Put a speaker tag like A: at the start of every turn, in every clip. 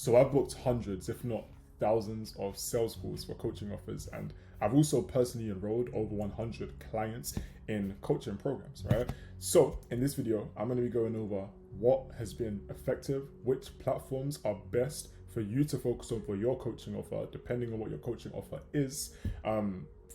A: So I've booked hundreds, if not thousands of sales calls for coaching offers, and I've also personally enrolled over 100 clients in coaching programs, right? So in this video, I'm going to be going over what has been effective, which platforms are best for you to focus on for your coaching offer, depending on what your coaching offer is,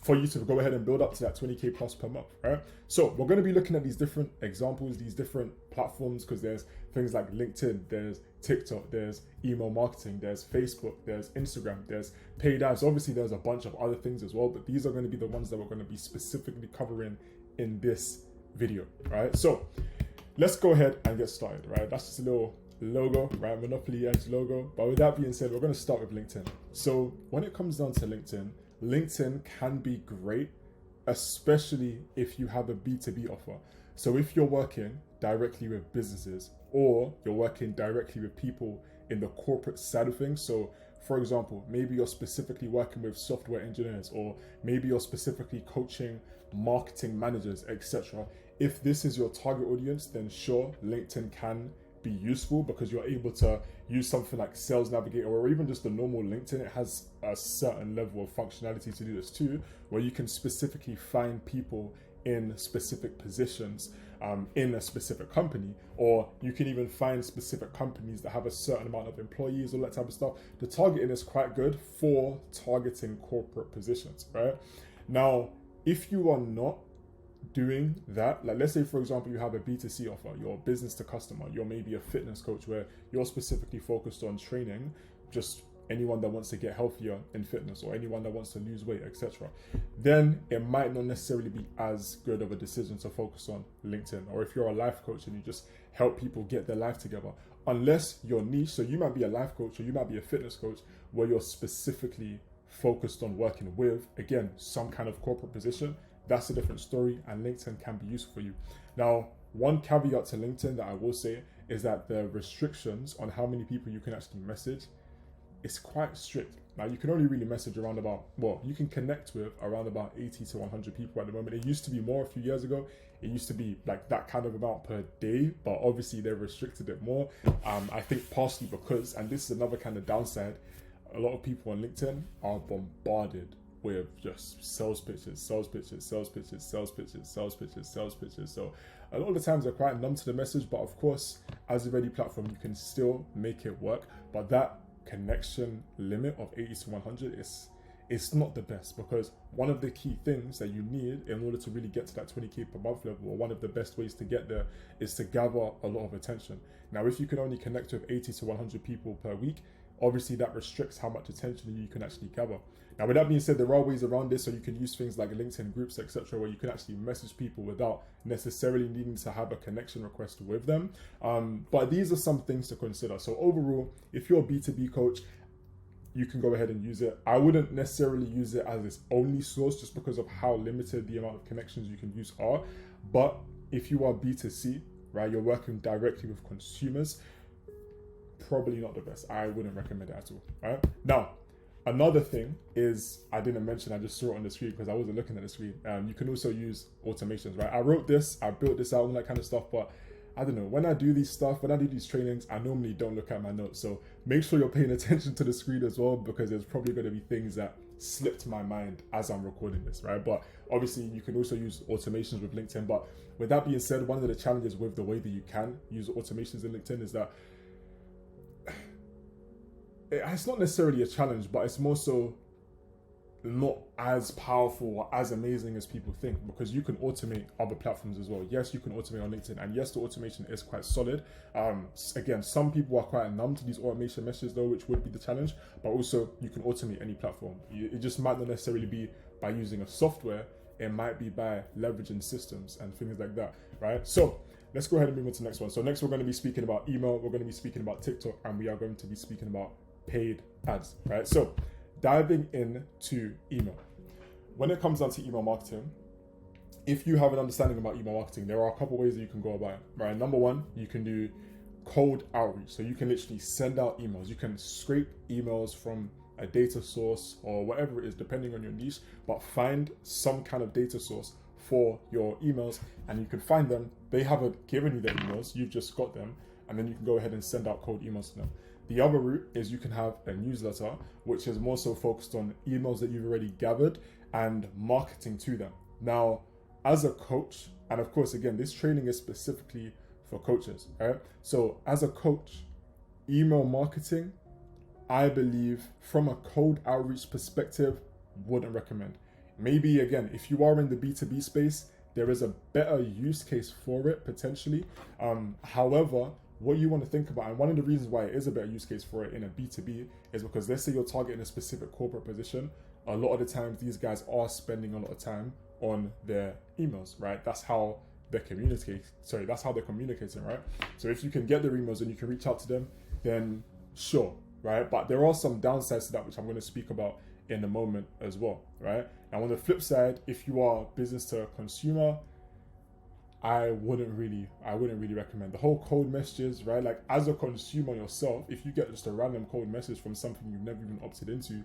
A: for you to go ahead and build up to that 20K plus per month, right? So we're going to be looking at these different examples, these different platforms, because there's things like LinkedIn, there's TikTok, there's email marketing, there's Facebook, there's Instagram, there's paid ads. Obviously, there's a bunch of other things as well, but these are going to be the ones that we're going to be specifically covering in this video, right? So let's go ahead and get started, right? That's just a little logo, right? Monopoly Edge logo. But with that being said, we're going to start with LinkedIn. So when it comes down to LinkedIn, LinkedIn can be great, especially if you have a B2B offer. So if you're working directly with businesses or you're working directly with people in the corporate side of things. So for example, maybe you're specifically working with software engineers, or maybe you're specifically coaching marketing managers, etc. If this is your target audience, then sure, LinkedIn can be useful because you're able to use something like Sales Navigator or even just the normal LinkedIn. It has a certain level of functionality to do this too, where you can specifically find people in specific positions in a specific company, or you can even find specific companies that have a certain amount of employees, all that type of stuff. The targeting is quite good for targeting corporate positions, right? Now, if you are not doing that, like let's say for example you have a B2C offer, you're business to customer, you're maybe a fitness coach where you're specifically focused on training just anyone that wants to get healthier in fitness or anyone that wants to lose weight, etc., then it might not necessarily be as good of a decision to focus on LinkedIn. Or if you're a life coach and you just help people get their life together, unless your niche, so you might be a life coach or you might be a fitness coach where you're specifically focused on working with, again, some kind of corporate position, that's a different story, and LinkedIn can be useful for you. Now, one caveat to LinkedIn that I will say is that the restrictions on how many people you can actually message is quite strict. Now, you can only really message around about, well, you can connect with around about 80 to 100 people at the moment. It used to be more a few years ago. It used to be like that kind of amount per day, but obviously they've restricted it more. I think partially because, and this is another kind of downside, a lot of people on LinkedIn are bombarded with just sales pitches, sales pitches, sales pitches, sales pitches, sales pitches, sales pitches. So a lot of the times they're quite numb to the message, but of course, as a ready platform, you can still make it work. But that connection limit of 80 to 100 it's not the best, because one of the key things that you need in order to really get to that 20K per month level, or one of the best ways to get there, is to gather a lot of attention. Now, if you can only connect with 80 to 100 people per week, obviously that restricts how much attention you can actually gather. Now, with that being said, there are ways around this, so you can use things like LinkedIn groups, etc., where you can actually message people without necessarily needing to have a connection request with them. But these are some things to consider. So overall, if you're a B2B coach, you can go ahead and use it. I wouldn't necessarily use it as its only source just because of how limited the amount of connections you can use are. But if you are B2C, right, you're working directly with consumers, probably not the best. I wouldn't recommend it at all, right? Now, another thing is, I didn't mention, I just saw it on the screen because I wasn't looking at the screen. You can also use automations, right? I wrote this, I built this out and that kind of stuff, but I don't know, when I do these trainings, I normally don't look at my notes. So make sure you're paying attention to the screen as well, because there's probably going to be things that slipped my mind as I'm recording this, right? But obviously you can also use automations with LinkedIn. But with that being said, one of the challenges with the way that you can use automations in LinkedIn is that it's not necessarily a challenge, but it's more so not as powerful or as amazing as people think, because you can automate other platforms as well. Yes, you can automate on LinkedIn, and yes, the automation is quite solid. Again, some people are quite numb to these automation messages though, which would be the challenge, but also you can automate any platform. It just might not necessarily be by using a software, it might be by leveraging systems and things like that, right? So let's go ahead and move on to the next one. So next we're going to be speaking about email, we're going to be speaking about TikTok, and we are going to be speaking about paid ads, right? So diving into email. When it comes down to email marketing, if you have an understanding about email marketing, there are a couple ways that you can go about it, right? Number one, you can do cold outreach. So you can literally send out emails. You can scrape emails from a data source or whatever it is, depending on your niche, but find some kind of data source for your emails, and you can find them. They haven't given you the emails, you've just got them, and then you can go ahead and send out cold emails to them. The other route is you can have a newsletter, which is more so focused on emails that you've already gathered and marketing to them. Now, as a coach, and of course, again, this training is specifically for coaches, right? So as a coach, email marketing, I believe from a cold outreach perspective, wouldn't recommend. Maybe again, if you are in the B2B space, there is a better use case for it potentially. However, what you want to think about, and one of the reasons why it is a better use case for it in a B2B is because let's say you're targeting a specific corporate position, a lot of the times these guys are spending a lot of time on their emails, right? That's how they're communicating, right? So if you can get their emails and you can reach out to them, then sure, right? But there are some downsides to that, which I'm going to speak about in a moment as well, right? Now on the flip side, if you are business to consumer, I wouldn't really recommend the whole cold messages, right? Like as a consumer yourself, if you get just a random cold message from something you've never even opted into,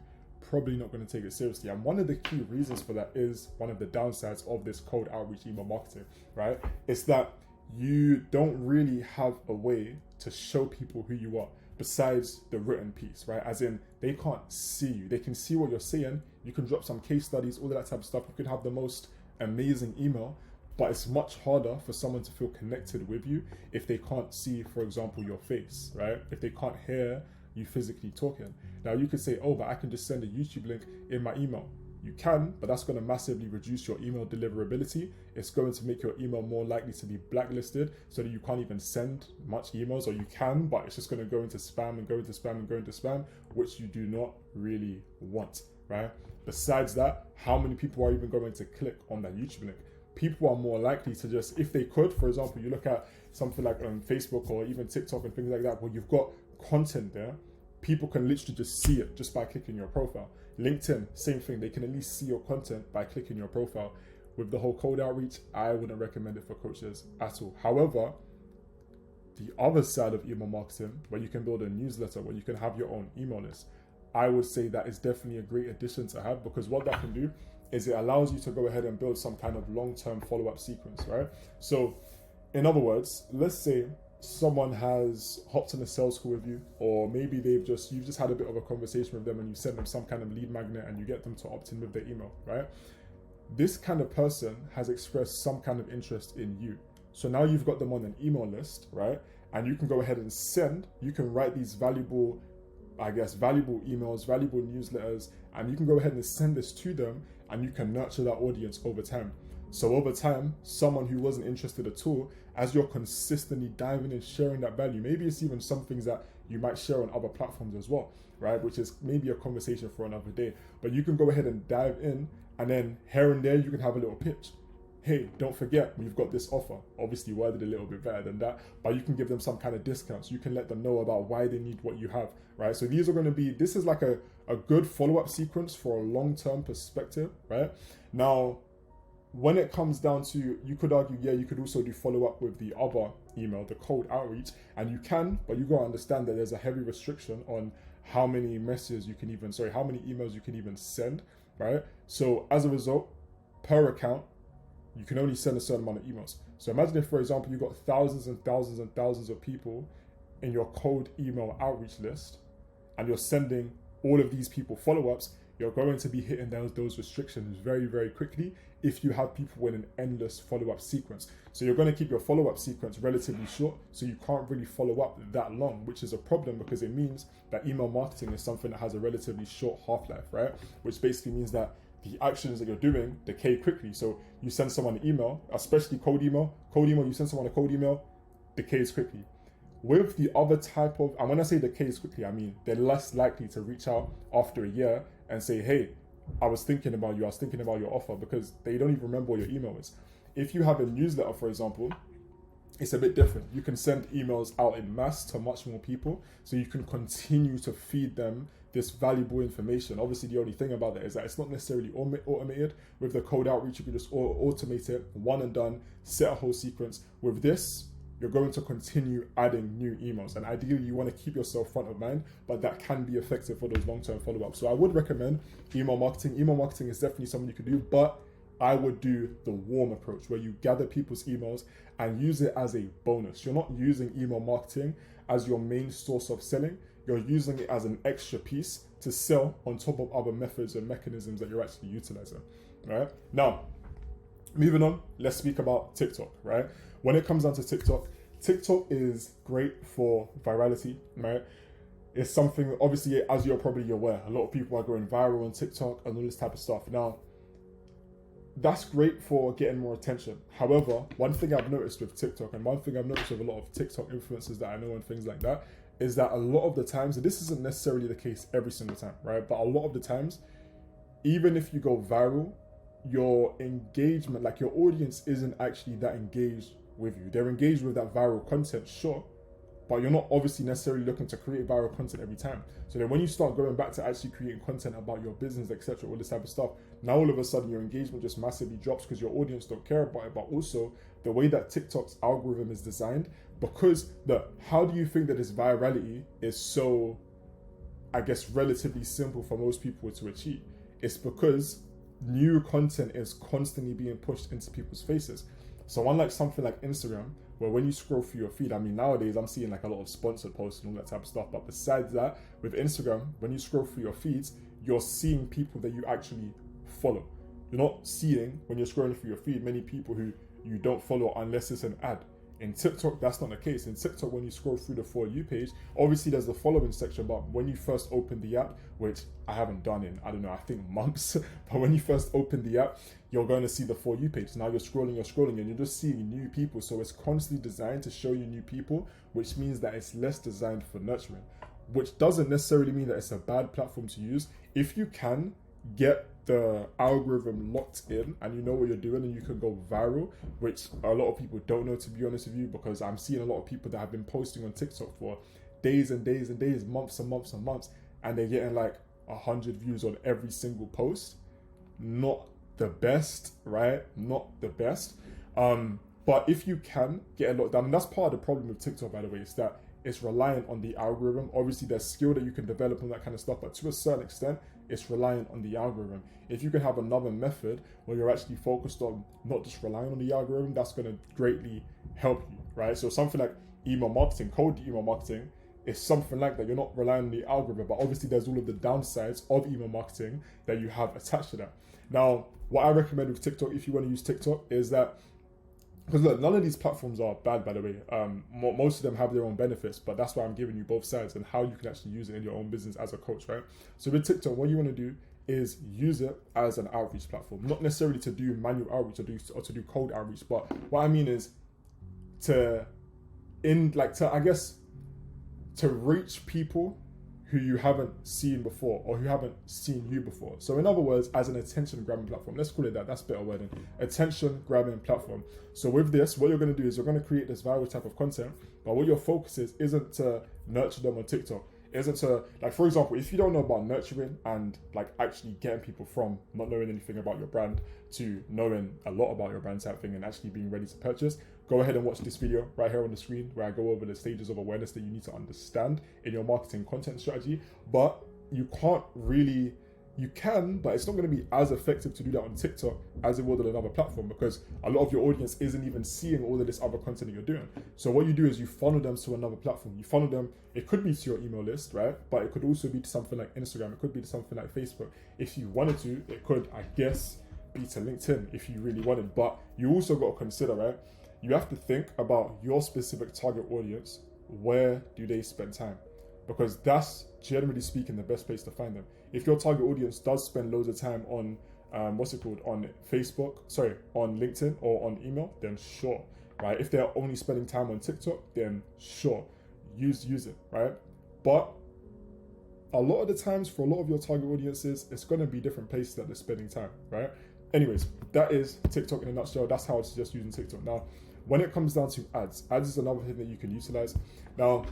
A: probably not going to take it seriously. And one of the key reasons for that is one of the downsides of this cold outreach email marketing, right? It's that you don't really have a way to show people who you are besides the written piece, right? As in, they can't see you. They can see what you're saying. You can drop some case studies, all of that type of stuff. You can have the most amazing email, but it's much harder for someone to feel connected with you if they can't see, for example, your face, right? If they can't hear you physically talking. Now you could say, oh, but I can just send a YouTube link in my email. You can, but that's going to massively reduce your email deliverability. It's going to make your email more likely to be blacklisted so that you can't even send much emails, or you can, but it's just going to go into spam and go into spam and go into spam, which you do not really want, right? Besides that, how many people are even going to click on that YouTube link? People are more likely to just, if they could, for example, you look at something like Facebook or even TikTok and things like that, where you've got content there, people can literally just see it just by clicking your profile. LinkedIn, same thing. They can at least see your content by clicking your profile. With the whole cold outreach, I wouldn't recommend it for coaches at all. However, the other side of email marketing, where you can build a newsletter, where you can have your own email list, I would say that is definitely a great addition to have, because what that can do is it allows you to go ahead and build some kind of long-term follow-up sequence, right? So in other words, let's say someone has hopped on a sales call with you, or maybe you've just had a bit of a conversation with them and you send them some kind of lead magnet and you get them to opt in with their email, right? This kind of person has expressed some kind of interest in you. So now you've got them on an email list, right? And you can go ahead and you can write these valuable emails, valuable newsletters, and you can go ahead and send this to them, and you can nurture that audience over time. So over time, someone who wasn't interested at all, as you're consistently diving and sharing that value, maybe it's even some things that you might share on other platforms as well, right? Which is maybe a conversation for another day. But you can go ahead and dive in, and then here and there, you can have a little pitch. Hey, don't forget, we've got this offer. Obviously worded a little bit better than that, but you can give them some kind of discounts. You can let them know about why they need what you have, right? So these are going to be, this is like a good follow-up sequence for a long-term perspective, right? Now, when it comes down to, you could argue, yeah, you could also do follow-up with the other email, the cold outreach, and you can, but you got to understand that there's a heavy restriction on how many emails you can even send, right? So as a result, per account, you can only send a certain amount of emails. So imagine if, for example, you've got thousands and thousands and thousands of people in your cold email outreach list, and you're sending all of these people follow-ups, you're going to be hitting those restrictions very, very quickly if you have people in an endless follow-up sequence. So you're going to keep your follow-up sequence relatively short, so you can't really follow up that long, which is a problem because it means that email marketing is something that has a relatively short half-life, right? Which basically means that the actions that you're doing decay quickly. So you send someone an email, especially cold email, you send someone a cold email, decays quickly. With the other type of, and when I say decays quickly, I mean they're less likely to reach out after a year and say, hey, I was thinking about your offer, because they don't even remember what your email is. If you have a newsletter, for example, it's a bit different. You can send emails out in mass to much more people, so you can continue to feed them this valuable information. Obviously, the only thing about that is that it's not necessarily automated. With the cold outreach, you can just automate it, one and done, set a whole sequence. With this, you're going to continue adding new emails, and ideally you want to keep yourself front of mind, but that can be effective for those long-term follow-ups. So I would recommend email marketing. Email marketing is definitely something you can do, but I would do the warm approach, where you gather people's emails and use it as a bonus. You're not using email marketing as your main source of selling. you're using it as an extra piece to sell on top of other methods and mechanisms that you're actually utilizing, right? Now, moving on, let's speak about TikTok, right? When it comes down to TikTok, TikTok is great for virality, right? It's something, obviously, as you're probably aware, a lot of people are going viral on TikTok and all this type of stuff. Now, that's great for getting more attention. However, one thing I've noticed with TikTok, and one thing I've noticed with a lot of TikTok influencers that I know and things like that, is that a lot of the times, and this isn't necessarily the case every single time, right? But a lot of the times, even if you go viral, your engagement, like your audience isn't actually that engaged with you. They're engaged with that viral content, sure, but you're not obviously necessarily looking to create viral content every time. So then when you start going back to actually creating content about your business, etc., all this type of stuff, now all of a sudden your engagement just massively drops because your audience don't care about it. But also the way that TikTok's algorithm is designed, because how do you think that this virality is so, I guess, relatively simple for most people to achieve? It's because new content is constantly being pushed into people's faces. So unlike something like Instagram, where when you scroll through your feed, I mean, nowadays I'm seeing like a lot of sponsored posts and all that type of stuff. But besides that, with Instagram, when you scroll through your feeds, you're seeing people that you actually follow. You're not seeing, when you're scrolling through your feed, many people who you don't follow unless it's an ad. In TikTok, that's not the case. In TikTok, when you scroll through the For You page, obviously there's the following section, but when you first open the app, which I haven't done in, I don't know, I think months, but when you first open the app, you're going to see the For You page. Now you're scrolling, and you're just seeing new people. So it's constantly designed to show you new people, which means that it's less designed for nurturing, which doesn't necessarily mean that it's a bad platform to use. If you can get the algorithm locked in and you know what you're doing and you can go viral, which a lot of people don't know, to be honest with you, because I'm seeing a lot of people that have been posting on TikTok for days and days and days, months and months and months, and they're getting like 100 views on every single post. Not the best, right? Not the best. But if you can get a lot done, and that's part of the problem with TikTok, by the way, is that it's reliant on the algorithm. Obviously, there's skill that you can develop and that kind of stuff, but to a certain extent, it's reliant on the algorithm. If you can have another method where you're actually focused on not just relying on the algorithm, that's going to greatly help you, right? So something like email marketing, cold email marketing, is something like that. You're not relying on the algorithm, but obviously there's all of the downsides of email marketing that you have attached to that. Now, what I recommend with TikTok, if you want to use TikTok, is that, because look, none of these platforms are bad, by the way. Most of them have their own benefits, but that's why I'm giving you both sides and how you can actually use it in your own business as a coach, right? So with TikTok, what you want to do is use it as an outreach platform, not necessarily to do manual outreach or to do cold outreach, but what I mean is to reach people who you haven't seen before or who haven't seen you before. So in other words, as an attention grabbing platform, let's call it that, that's better wording, attention grabbing platform. So with this, what you're going to do is you're going to create this viral type of content, but what your focus isn't to nurture them on TikTok, isn't to, like, for example, if you don't know about nurturing and like actually getting people from not knowing anything about your brand to knowing a lot about your brand type thing and actually being ready to purchase, go ahead and watch this video right here on the screen where I go over the stages of awareness that you need to understand in your marketing content strategy. But you can, but it's not going to be as effective to do that on TikTok as it would on another platform, because a lot of your audience isn't even seeing all of this other content that you're doing. So what you do is you funnel them to another platform. You funnel them, it could be to your email list, right? But it could also be to something like Instagram. It could be to something like Facebook. If you wanted to, it could, I guess, be to LinkedIn if you really wanted. But you also got to consider, right? You have to think about your specific target audience. Where do they spend time? Because that's, generally speaking, the best place to find them. If your target audience does spend loads of time on, on LinkedIn or on email, then sure, right? If they're only spending time on TikTok, then sure, use it, right? But a lot of the times, for a lot of your target audiences, it's going to be different places that they're spending time, right? Anyways, that is TikTok in a nutshell. That's how I suggest using TikTok. Now, when it comes down to ads is another thing that you can utilize. Now,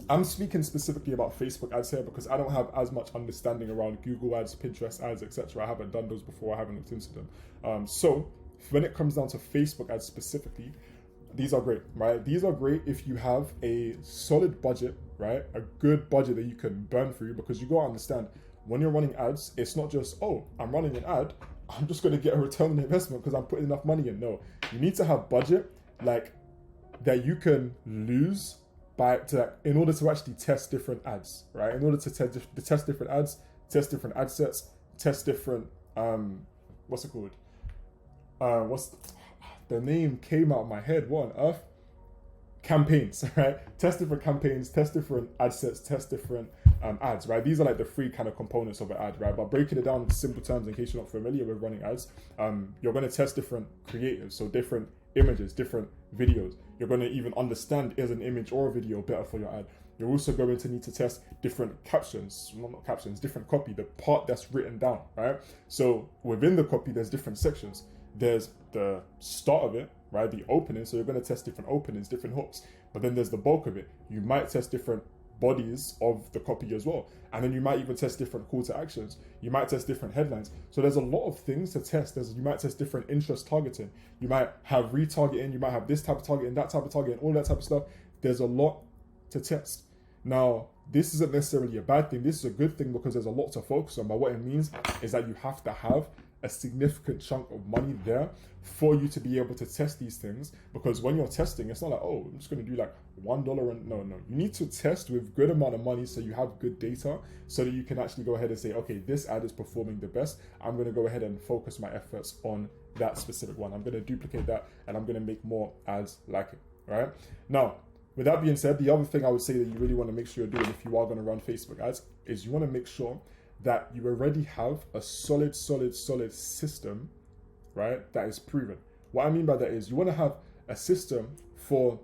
A: I'm speaking specifically about Facebook ads here because I don't have as much understanding around Google ads, Pinterest ads, etc. I haven't done those before. I haven't looked into them. So when it comes down to Facebook ads specifically, these are great, right? These are great if you have a solid budget, right? A good budget that you can burn through, because you got to understand, when you're running ads, it's not just, oh, I'm running an ad, I'm just going to get a return on investment because I'm putting enough money in. No, you need to have budget like that you can lose, in order to actually test different ads, right? In order to test different ads, test different ad sets, test different what's it called? What's the name came out of my head? What on earth? Campaigns, right? Test different campaigns, test different ad sets, test different ads, right? These are like the three kind of components of an ad, right? But breaking it down in simple terms, in case you're not familiar with running ads, you're going to test different creatives, so different images, different videos. You're going to even understand, is an image or a video better for your ad? You're also going to need to test different captions, well, not captions, different copy, the part that's written down, right? So within the copy, there's different sections. There's the start of it, right? The opening. So you're going to test different openings, different hooks. But then there's the bulk of it. You might test different bodies of the copy as well. And then you might even test different call to actions. You might test different headlines. So there's a lot of things to test. You might test different interest targeting. You might have retargeting. You might have this type of targeting, that type of targeting, all that type of stuff. There's a lot to test. Now, this isn't necessarily a bad thing. This is a good thing because there's a lot to focus on. But what it means is that you have to have a significant chunk of money there for you to be able to test these things. Because when you're testing, it's not like, oh, I'm just going to do like $1 and no. You need to test with good amount of money so you have good data so that you can actually go ahead and say, okay, this ad is performing the best. I'm going to go ahead and focus my efforts on that specific one. I'm going to duplicate that and I'm going to make more ads like it, right? Now, with that being said, the other thing I would say that you really want to make sure you're doing if you are going to run Facebook ads is you want to make sure that you already have a solid system, right, that is proven. What I mean by that is you want to have a system for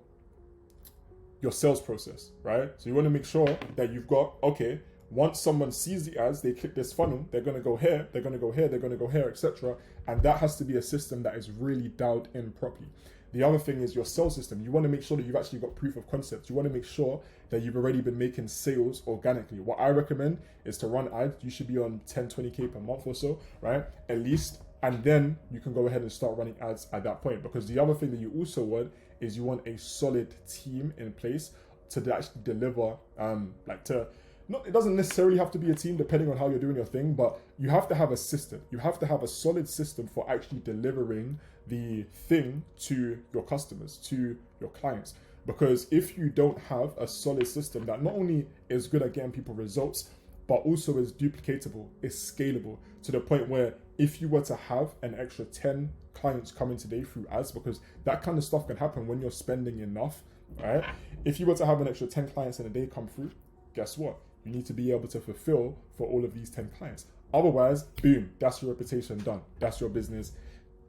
A: your sales process, right? So you want to make sure that you've got, okay, once someone sees the ads, they click this funnel, they're going to go here, they're going to go here, they're going to go here, etc. And that has to be a system that is really dialed in properly. The other thing is your sales system. You want to make sure that you've actually got proof of concept. You want to make sure that you've already been making sales organically. What I recommend is to run ads. You should be on 10, 20K per month or so, right? At least. And then you can go ahead and start running ads at that point. Because the other thing that you also want is you want a solid team in place to actually deliver, it doesn't necessarily have to be a team depending on how you're doing your thing, but you have to have a system. You have to have a solid system for actually delivering the thing to your customers, to your clients. Because if you don't have a solid system that not only is good at getting people results, but also is duplicatable, is scalable to the point where if you were to have an extra 10 clients coming today through ads, because that kind of stuff can happen when you're spending enough, right? If you were to have an extra 10 clients in a day come through, guess what? You need to be able to fulfill for all of these 10 clients. Otherwise, boom, that's your reputation done. That's your business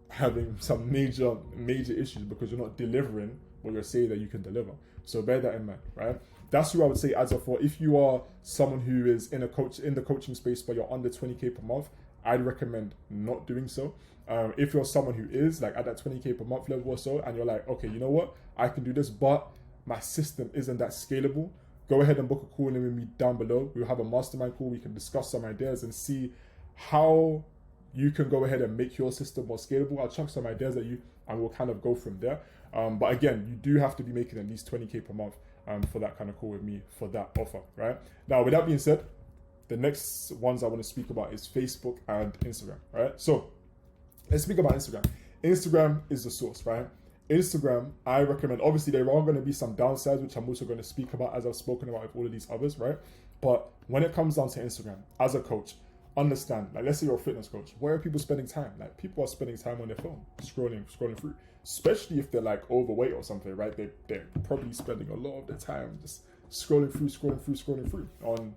A: having some major issues because you're not delivering what you're saying that you can deliver. So bear that in mind, right? That's who I would say ads are for. If you are someone who is in the coaching space but you're under 20K per month, I'd recommend not doing so. If you're someone who is like at that 20K per month level or so, and you're like, okay, you know what? I can do this, but my system isn't that scalable. Go ahead and book a call in with me down below. We'll have a mastermind call. We can discuss some ideas and see how you can go ahead and make your system more scalable. I'll chuck some ideas at you and we'll kind of go from there. But again, you do have to be making at least 20K per month for that kind of call with me for that offer, right? Now, with that being said, the next ones I want to speak about is Facebook and Instagram, right? So let's speak about Instagram. Instagram is the source, right? Instagram, I recommend, obviously there are going to be some downsides, which I'm also going to speak about as I've spoken about with all of these others, right? But when it comes down to Instagram, as a coach, understand, like let's say you're a fitness coach, where are people spending time? Like people are spending time on their phone, scrolling through, especially if they're like overweight or something, right? They're probably spending a lot of their time just scrolling through on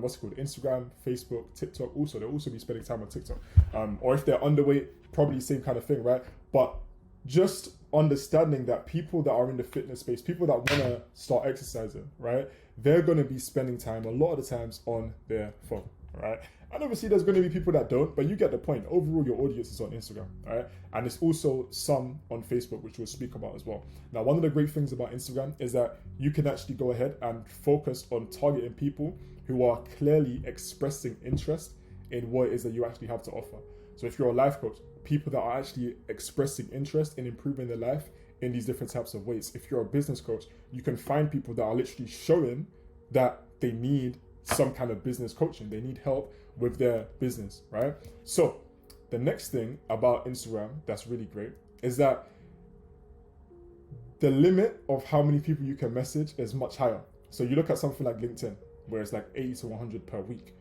A: what's it called, Instagram, Facebook, TikTok. Also, they'll also be spending time on TikTok. Or if they're underweight, probably the same kind of thing, right? But just understanding that people that are in the fitness space, people that want to start exercising, right? They're going to be spending time a lot of the times on their phone, right? And obviously there's going to be people that don't, but you get the point. Overall, your audience is on Instagram, right? And it's also some on Facebook, which we'll speak about as well. Now, one of the great things about Instagram is that you can actually go ahead and focus on targeting people who are clearly expressing interest in what it is that you actually have to offer. So if you're a life coach, people that are actually expressing interest in improving their life in these different types of ways. If you're a business coach, you can find people that are literally showing that they need some kind of business coaching. They need help with their business, right? So the next thing about Instagram that's really great is that the limit of how many people you can message is much higher. So you look at something like LinkedIn, where it's like 80 to 100 per week.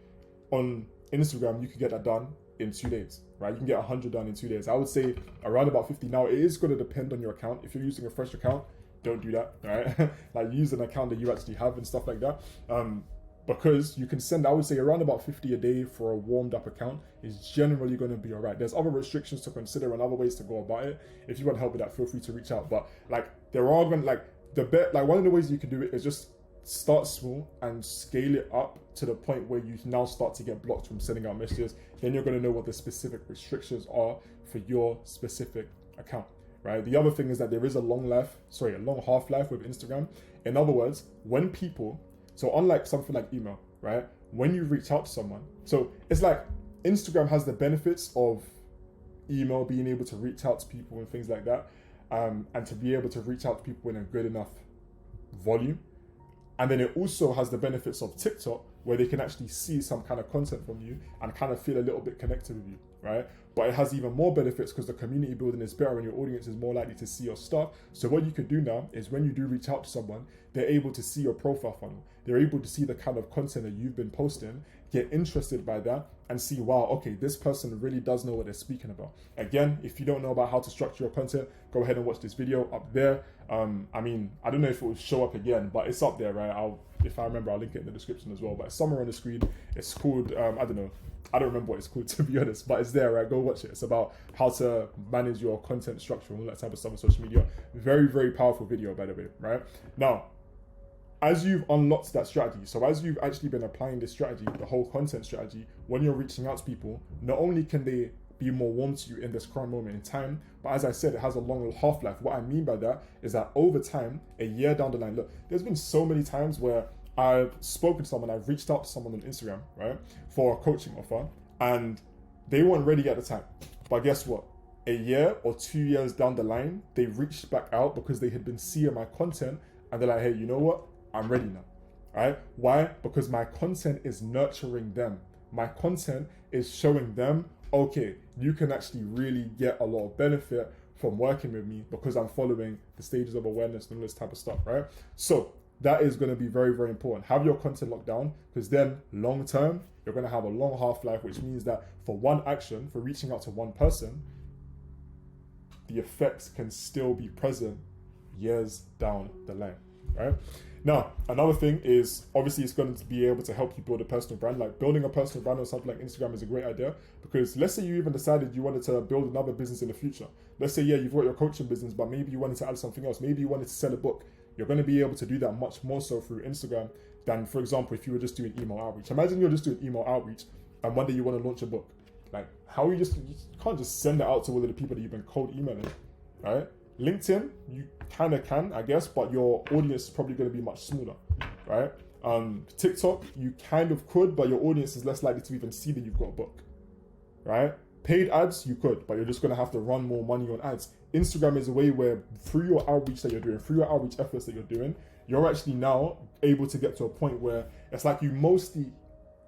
A: On Instagram, you could get that done in 2 days, right? You can get 100 done in 2 days. I would say around about 50. Now, it is going to depend on your account. If you're using a fresh account, don't do that, right? Like use an account that you actually have and stuff like that. Because you can send, I would say around about 50 a day for a warmed up account is generally going to be all right. There's other restrictions to consider and other ways to go about it. If you want help with that, feel free to reach out. But like there are going like one of the ways you can do it is just start small and scale it up to the point where you now start to get blocked from sending out messages. Then you're going to know what the specific restrictions are for your specific account, right? The other thing is that there is a long half-life with Instagram. In other words, when people, so unlike something like email, right? When you reach out to someone, so it's like Instagram has the benefits of email, being able to reach out to people and things like that, and to be able to reach out to people in a good enough volume. And then it also has the benefits of TikTok, where they can actually see some kind of content from you and kind of feel a little bit connected with you, right? But it has even more benefits because the community building is better and your audience is more likely to see your stuff. So what you could do now is when you do reach out to someone, they're able to see your profile funnel. They're able to see the kind of content that you've been posting, get interested by that, and see, wow, okay, this person really does know what they're speaking about. Again, if you don't know about how to structure your content, go ahead and watch this video up there. I mean, I don't know if it will show up again, but it's up there, right? If I remember, I'll link it in the description as well. But it's somewhere on the screen. It's called, I don't know. I don't remember what it's called, to be honest, but it's there, right? Go watch it. It's about how to manage your content structure and all that type of stuff on social media. Very, very powerful video, by the way, right? Now, as you've unlocked that strategy, so as you've actually been applying this strategy, the whole content strategy, when you're reaching out to people, not only can they be more warm to you in this current moment in time, but as I said, it has a long half-life. What I mean by that is that over time, a year down the line, look, there's been so many times where I've spoken to someone, I've reached out to someone on Instagram, right, for a coaching offer, and they weren't ready at the time. But guess what? A year or 2 years down the line, they reached back out because they had been seeing my content, and they're like, hey, you know what? I'm ready now, right? Why? Because my content is nurturing them. My content is showing them, okay, you can actually really get a lot of benefit from working with me because I'm following the stages of awareness and all this type of stuff, right? So that is going to be very, very important. Have your content locked down, because then long term, you're going to have a long half-life, which means that for one action, for reaching out to one person, the effects can still be present years down the line, right? Now, another thing is, obviously it's going to be able to help you build a personal brand. Like building a personal brand on something like Instagram is a great idea, because let's say you even decided you wanted to build another business in the future. Let's say, yeah, you've got your coaching business, but maybe you wanted to add something else. Maybe you wanted to sell a book. You're going to be able to do that much more so through Instagram than, for example, if you were just doing email outreach. Imagine you're just doing email outreach and one day you want to launch a book. Like, you can't just send it out to all of the people that you've been cold emailing, right? LinkedIn, you kind of can, I guess, but your audience is probably going to be much smaller, right? TikTok, you kind of could, but your audience is less likely to even see that you've got a book, right? Paid ads, you could, but you're just going to have to run more money on ads. Instagram is a way where through your outreach that you're doing, through your outreach efforts that you're doing, you're actually now able to get to a point where it's like you mostly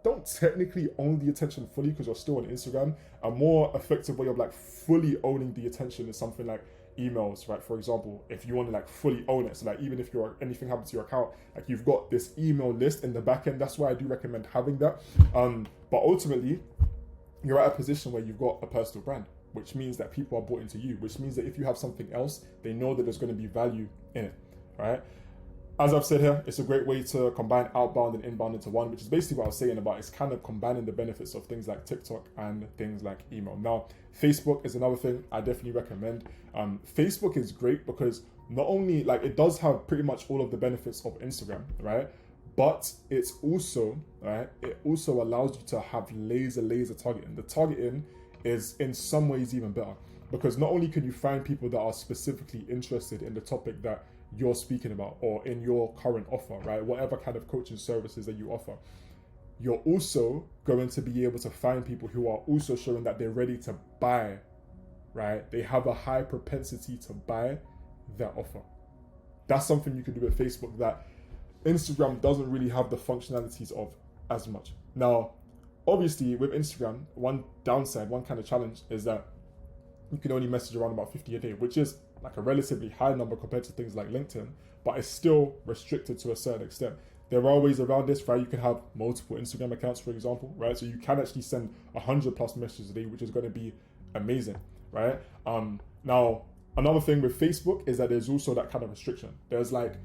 A: don't technically own the attention fully because you're still on Instagram. A more effective way of like fully owning the attention is something like emails, right? For example, if you want to like fully own it, so like even if anything happens to your account, like you've got this email list in the back end. That's why I do recommend having that. But ultimately, you're at a position where you've got a personal brand, which means that people are bought into you, which means that if you have something else, they know that there's going to be value in it, right? As I've said here, it's a great way to combine outbound and inbound into one, which is basically what I was saying about it's kind of combining the benefits of things like TikTok and things like email. Now, Facebook is another thing I definitely recommend. Facebook is great because not only like it does have pretty much all of the benefits of Instagram, right? But it's also, right, it also allows you to have laser targeting. The targeting is in some ways even better because not only can you find people that are specifically interested in the topic that you're speaking about or in your current offer, right? Whatever kind of coaching services that you offer, you're also going to be able to find people who are also showing that they're ready to buy, right? They have a high propensity to buy that offer. That's something you can do with Facebook that Instagram doesn't really have the functionalities of as much. Now, obviously with Instagram, one downside, one kind of challenge is that you can only message around about 50 a day, which is like a relatively high number compared to things like LinkedIn, but it's still restricted to a certain extent. There are ways around this, right? You can have multiple Instagram accounts, for example, right? So you can actually send 100 plus messages a day, which is going to be amazing, right? Now, another thing with Facebook is that there's also that kind of restriction. There's like,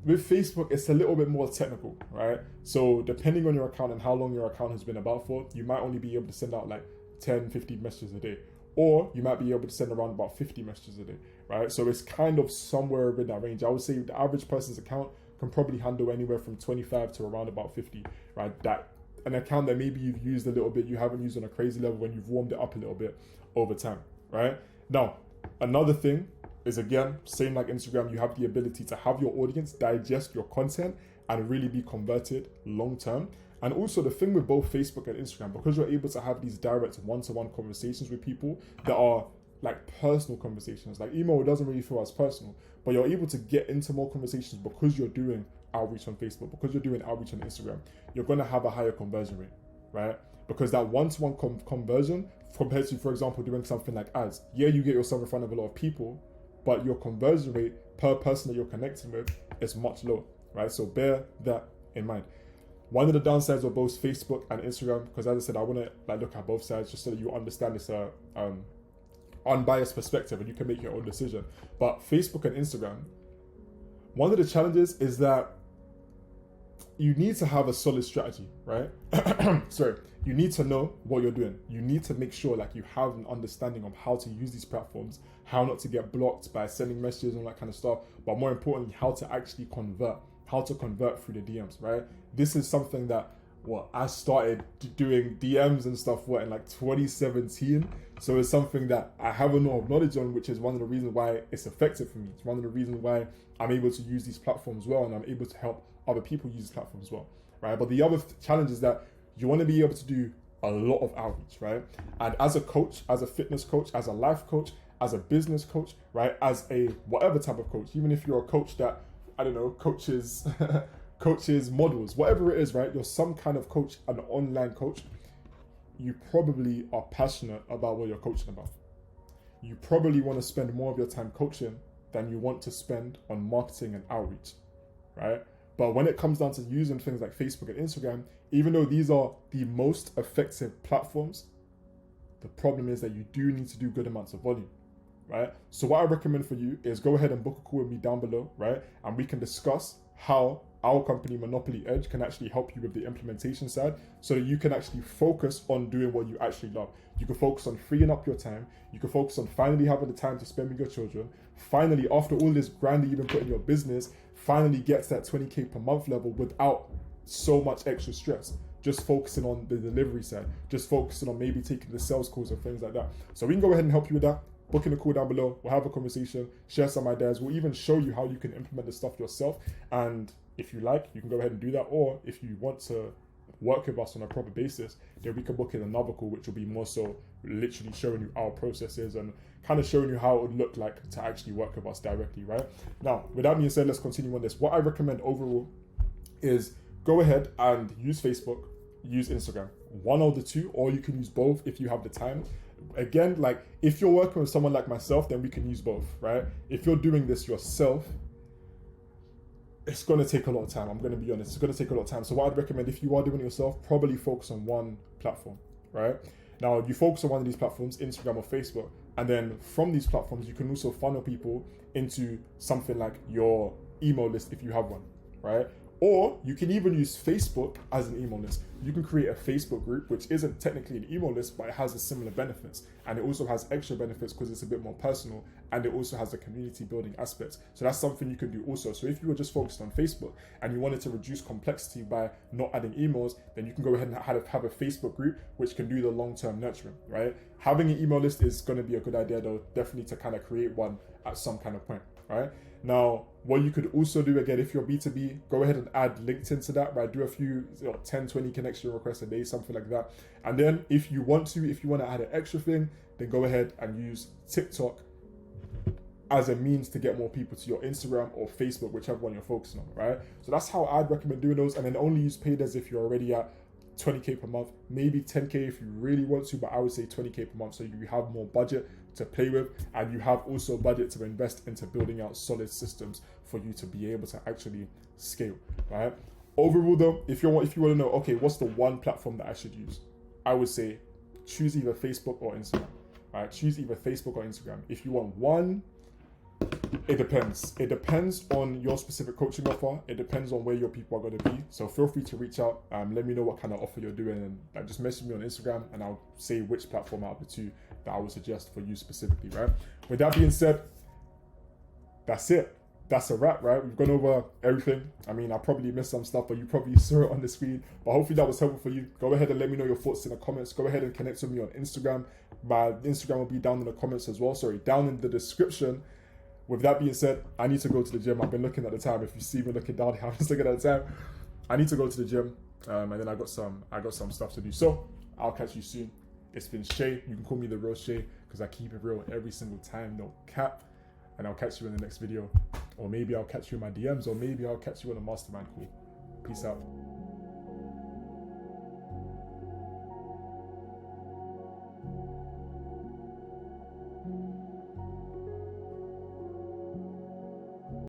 A: with Facebook, it's a little bit more technical, right? So depending on your account and how long your account has been about for, you might only be able to send out like 10, 15 messages a day, or you might be able to send around about 50 messages a day, right? So it's kind of somewhere in that range. I would say the average person's account can probably handle anywhere from 25 to around about 50, right? That an account that maybe you've used a little bit, you haven't used on a crazy level when you've warmed it up a little bit over time, right? Now, another thing is, again, same like Instagram, you have the ability to have your audience digest your content and really be converted long term. And also the thing with both Facebook and Instagram, because you're able to have these direct one-to-one conversations with people that are like personal conversations, like email doesn't really feel as personal, but you're able to get into more conversations because you're doing outreach on Facebook, because you're doing outreach on Instagram, you're going to have a higher conversion rate, right? Because that one-to-one conversion compared to, for example, doing something like ads, yeah, you get yourself in front of a lot of people, but your conversion rate per person that you're connecting with is much lower, right? So bear that in mind. One of the downsides of both Facebook and Instagram, because as I said, I want to like look at both sides just so that you understand this unbiased perspective and you can make your own decision. But Facebook and Instagram, one of the challenges is that you need to have a solid strategy, right? Sorry, you need to know what you're doing. You need to make sure like you have an understanding of how to use these platforms, how not to get blocked by sending messages and all that kind of stuff, but more importantly, how to actually convert, how to convert through the DMs, right? This is something that I started doing DMs and stuff in like 2017. So it's something that I have a lot of knowledge on, which is one of the reasons why it's effective for me. It's one of the reasons why I'm able to use these platforms well, and I'm able to help other people use this platform as well, right? But the other challenge is that you want to be able to do a lot of outreach, right? And as a coach, as a fitness coach, as a life coach, as a business coach, right? As a whatever type of coach, even if you're a coach that, I don't know, coaches models, whatever it is, right? You're some kind of coach, an online coach. You probably are passionate about what you're coaching about. You probably want to spend more of your time coaching than you want to spend on marketing and outreach, right? But when it comes down to using things like Facebook and Instagram, even though these are the most effective platforms, the problem is that you do need to do good amounts of volume, right? So what I recommend for you is go ahead and book a call with me down below, right? And we can discuss how our company Monopoly Edge can actually help you with the implementation side so that you can actually focus on doing what you actually love. You can focus on freeing up your time. You can focus on finally having the time to spend with your children. Finally, after all this grind that you've been putting in your business, finally get to that 20K per month level without so much extra stress. Just focusing on the delivery side, just focusing on maybe taking the sales calls and things like that. So we can go ahead and help you with that. Book in a call down below. We'll have a conversation, share some ideas. We'll even show you how you can implement this stuff yourself. And if you like, you can go ahead and do that. Or if you want to work with us on a proper basis, then we can book in another call, which will be more so literally showing you our processes and kind of showing you how it would look like to actually work with us directly, right? Now, with that being said, let's continue on this. What I recommend overall is go ahead and use Facebook, use Instagram, one of the two, or you can use both if you have the time. Again, like if you're working with someone like myself, then we can use both, right? If you're doing this yourself, it's going to take a lot of time. I'm going to be honest. It's going to take a lot of time. So what I'd recommend, if you are doing it yourself, probably focus on one platform, right? Now, you focus on one of these platforms, Instagram or Facebook, and then from these platforms, you can also funnel people into something like your email list if you have one, right? Or you can even use Facebook as an email list. You can create a Facebook group, which isn't technically an email list, but it has a similar benefits. And it also has extra benefits because it's a bit more personal, and it also has a community building aspect. So that's something you can do also. So if you were just focused on Facebook and you wanted to reduce complexity by not adding emails, then you can go ahead and have a Facebook group, which can do the long-term nurturing, right? Having an email list is going to be a good idea though, definitely to kind of create one at some kind of point, right? Now, what you could also do, again, if you're B2B, go ahead and add LinkedIn to that, right? Do a few 10, 20 connection requests a day, something like that. And then if you want to add an extra thing, then go ahead and use TikTok as a means to get more people to your Instagram or Facebook, whichever one you're focusing on, right? So that's how I'd recommend doing those. And then only use paid ads if you're already at 20K per month, maybe 10K if you really want to, but I would say 20K per month so you have more budget to play with, and you have also budget to invest into building out solid systems for you to be able to actually scale, right? Overall though, if you want to know, okay, what's the one platform that I should use? I would say choose either Facebook or Instagram, right? Choose either Facebook or Instagram. If you want one, it depends. It depends on your specific coaching offer. It depends on where your people are going to be. So feel free to reach out. Let me know what kind of offer you're doing, and just message me on Instagram, and I'll say which platform out of the two that I would suggest for you specifically, right? With that being said, that's it. That's a wrap, right? We've gone over everything. I mean, I probably missed some stuff, but you probably saw it on the screen. But hopefully that was helpful for you. Go ahead and let me know your thoughts in the comments. Go ahead and connect with me on Instagram. My Instagram will be down in the comments as well. Sorry, down in the description. With that being said, I need to go to the gym. I've been looking at the time. If you see me looking down here, I'm just looking at the time. I need to go to the gym, and then I got some stuff to do. So I'll catch you soon. It's been Shay. You can call me the real Shay because I keep it real every single time, no cap. And I'll catch you in the next video, or maybe I'll catch you in my DMs, or maybe I'll catch you on a mastermind call. Peace out.